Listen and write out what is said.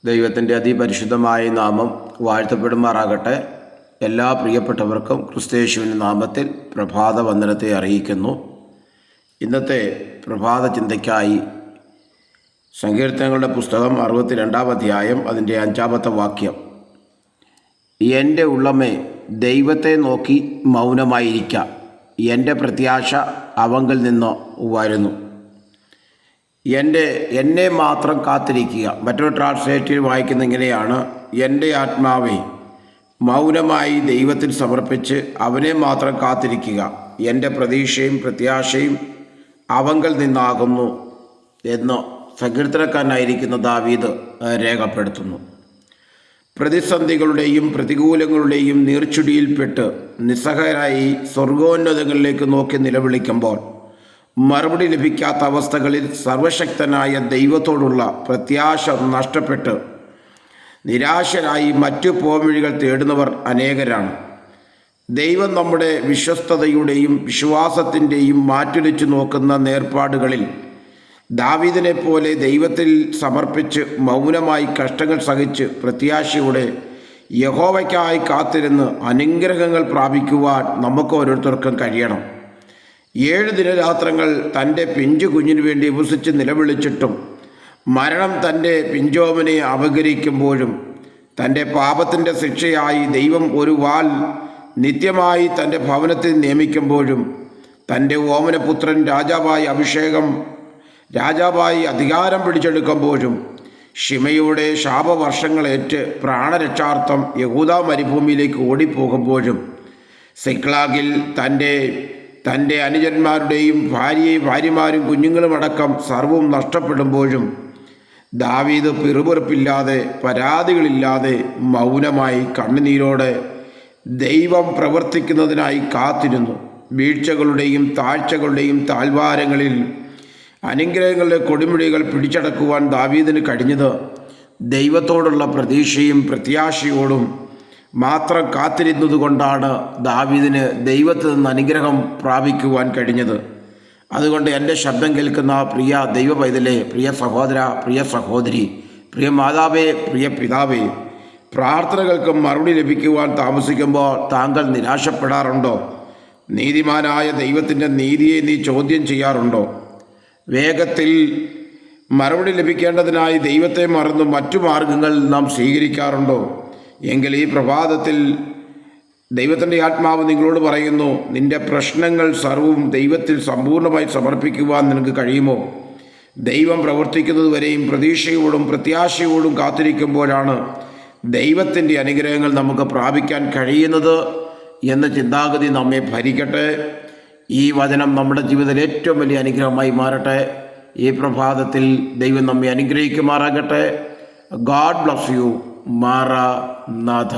ദൈവത്തിൻ്റെ അതിപരിശുദ്ധമായ നാമം വാഴ്ത്തപ്പെടുമാറാകട്ടെ. എല്ലാ പ്രിയപ്പെട്ടവർക്കും ക്രിസ്തയേശുവിൻ്റെ നാമത്തിൽ പ്രഭാത വന്ദനത്തെ അറിയിക്കുന്നു. ഇന്നത്തെ പ്രഭാത ചിന്തയ്ക്കായി സങ്കീർത്തനങ്ങളുടെ പുസ്തകം 62-ാം അധ്യായം അതിൻ്റെ 5-ാമത്തെ വാക്യം. എൻ്റെ ഉള്ളമേ, ദൈവത്തെ നോക്കി മൗനമായിരിക്ക, എൻ്റെ പ്രത്യാശ അവങ്കിൽ നിന്ന് വരുന്നു. എന്നെ മാത്രം കാത്തിരിക്കുക. മറ്റൊരു ട്രാൻസ്ലേറ്ററിൽ വായിക്കുന്ന ഇങ്ങനെയാണ്: എൻ്റെ ആത്മാവെ, മൗനമായി ദൈവത്തിൽ സമർപ്പിച്ച് അവനെ മാത്രം കാത്തിരിക്കുക, എൻ്റെ പ്രതീക്ഷയും പ്രത്യാശയും അവങ്കിൽ നിന്നാകുന്നു എന്ന് സങ്കീർത്തനക്കാരനായിരിക്കുന്ന ദാവീദ് രേഖപ്പെടുത്തുന്നു. പ്രതിസന്ധികളുടെയും പ്രതികൂലങ്ങളുടെയും നീർച്ചുടിയിൽപ്പെട്ട് നിസ്സഹായരായി സ്വർഗോന്നതങ്ങളിലേക്ക് നോക്കി നിലവിളിക്കുമ്പോൾ മറുപടി ലഭിക്കാത്ത അവസ്ഥകളിൽ സർവശക്തനായ ദൈവത്തോടുള്ള പ്രത്യാശ നഷ്ടപ്പെട്ട് നിരാശരായി മറ്റു പോംവഴികൾ തേടുന്നവർ അനേകരാണ്. ദൈവം നമ്മുടെ വിശ്വസ്തതയുടെയും വിശ്വാസത്തിൻ്റെയും മാറ്റുരച്ചു നോക്കുന്ന നേർപ്പാടുകളിൽ ദാവീദിനെ പോലെ ദൈവത്തിൽ സമർപ്പിച്ച് മൗനമായി കഷ്ടങ്ങൾ സഹിച്ച് പ്രത്യാശയോടെ യഹോവയ്ക്കായി കാത്തിരുന്ന് അനുഗ്രഹങ്ങൾ പ്രാപിക്കുവാൻ നമുക്ക് ഓരോരുത്തർക്കും കഴിയണം. 7 ദിനരാത്രങ്ങൾ തൻ്റെ പിഞ്ചു കുഞ്ഞിനു വേണ്ടി ഉപസിച്ച് നിലവിളിച്ചിട്ടും മരണം തൻ്റെ പിഞ്ചോമനെ അപഹരിക്കുമ്പോഴും തൻ്റെ പാപത്തിൻ്റെ ശിക്ഷയായി ദൈവം ഒരു വാൾ നിത്യമായി തൻ്റെ ഭവനത്തിൽ നിയമിക്കുമ്പോഴും തൻ്റെ ഓമനപുത്രൻ രാജാവായി അധികാരം പിടിച്ചെടുക്കുമ്പോഴും ഷിമയുടെ ശാപവർഷങ്ങളേറ്റ് പ്രാണരക്ഷാർത്ഥം യഹൂദാ മരുഭൂമിയിലേക്ക് ഓടിപ്പോകുമ്പോഴും സിക്ലാഗിൽ തൻ്റെ അനുജന്മാരുടെയും ഭാര്യമാരും കുഞ്ഞുങ്ങളുമടക്കം സർവ്വവും നഷ്ടപ്പെടുമ്പോഴും ദാവീദ് പിറുപിറുപ്പില്ലാതെ പരാതികളില്ലാതെ മൗനമായി കണ്ണുനീരോടെ ദൈവം പ്രവർത്തിക്കുന്നതിനായി കാത്തിരുന്നു. വീഴ്ചകളുടെയും താഴ്ചകളുടെയും താഴ്വാരങ്ങളിൽ അനുഗ്രഹങ്ങളുടെ കൊടുമുടികൾ പിടിച്ചടക്കുവാൻ ദാവീദിന് കഴിഞ്ഞത് ദൈവത്തോടുള്ള പ്രതീക്ഷയും പ്രത്യാശയോടും മാത്രം കാത്തിരുന്നത് കൊണ്ടാണ് ദാവീദിന് ദൈവത്തിൽ നിന്ന് അനുഗ്രഹം പ്രാപിക്കുവാൻ കഴിഞ്ഞത്. അതുകൊണ്ട് എൻ്റെ ശബ്ദം കേൾക്കുന്ന പ്രിയ ദൈവ പൈതലേ, പ്രിയ സഹോദര, പ്രിയ സഹോദരി, പ്രിയ മാതാവേ, പ്രിയ പിതാവേ, പ്രാർത്ഥനകൾക്ക് മറുപടി ലഭിക്കുവാൻ താമസിക്കുമ്പോൾ താങ്കൾ നിരാശപ്പെടാറുണ്ടോ? നീതിമാനായ ദൈവത്തിൻ്റെ നീതിയെ നീ ചോദ്യം ചെയ്യാറുണ്ടോ? വേഗത്തിൽ മറുപടി ലഭിക്കേണ്ടതിനായി ദൈവത്തെ മറന്ന് മറ്റു മാർഗങ്ങൾ നാം സ്വീകരിക്കാറുണ്ടോ? എങ്കിൽ ഈ പ്രഭാതത്തിൽ ദൈവത്തിൻ്റെ ആത്മാവ് നിങ്ങളോട് പറയുന്നു, നിൻ്റെ പ്രശ്നങ്ങൾ സർവ്വവും ദൈവത്തിൽ സമ്പൂർണ്ണമായി സമർപ്പിക്കുവാൻ നിനക്ക് കഴിയുമോ? ദൈവം പ്രവർത്തിക്കുന്നതുവരെയും പ്രതീക്ഷയോടും പ്രത്യാശയോടും കാത്തിരിക്കുമ്പോഴാണ് ദൈവത്തിൻ്റെ അനുഗ്രഹങ്ങൾ നമുക്ക് പ്രാപിക്കാൻ കഴിയുന്നത് എന്ന ചിന്താഗതി നമ്മെ ഭരിക്കട്ടെ. ഈ വചനം നമ്മുടെ ജീവിതത്തിൽ ഏറ്റവും വലിയ അനുഗ്രഹമായി മാറട്ടെ. ഈ പ്രഭാതത്തിൽ ദൈവം നമ്മെ അനുഗ്രഹിക്കുമാറാകട്ടെ. God bless you. മാറാനാഥ.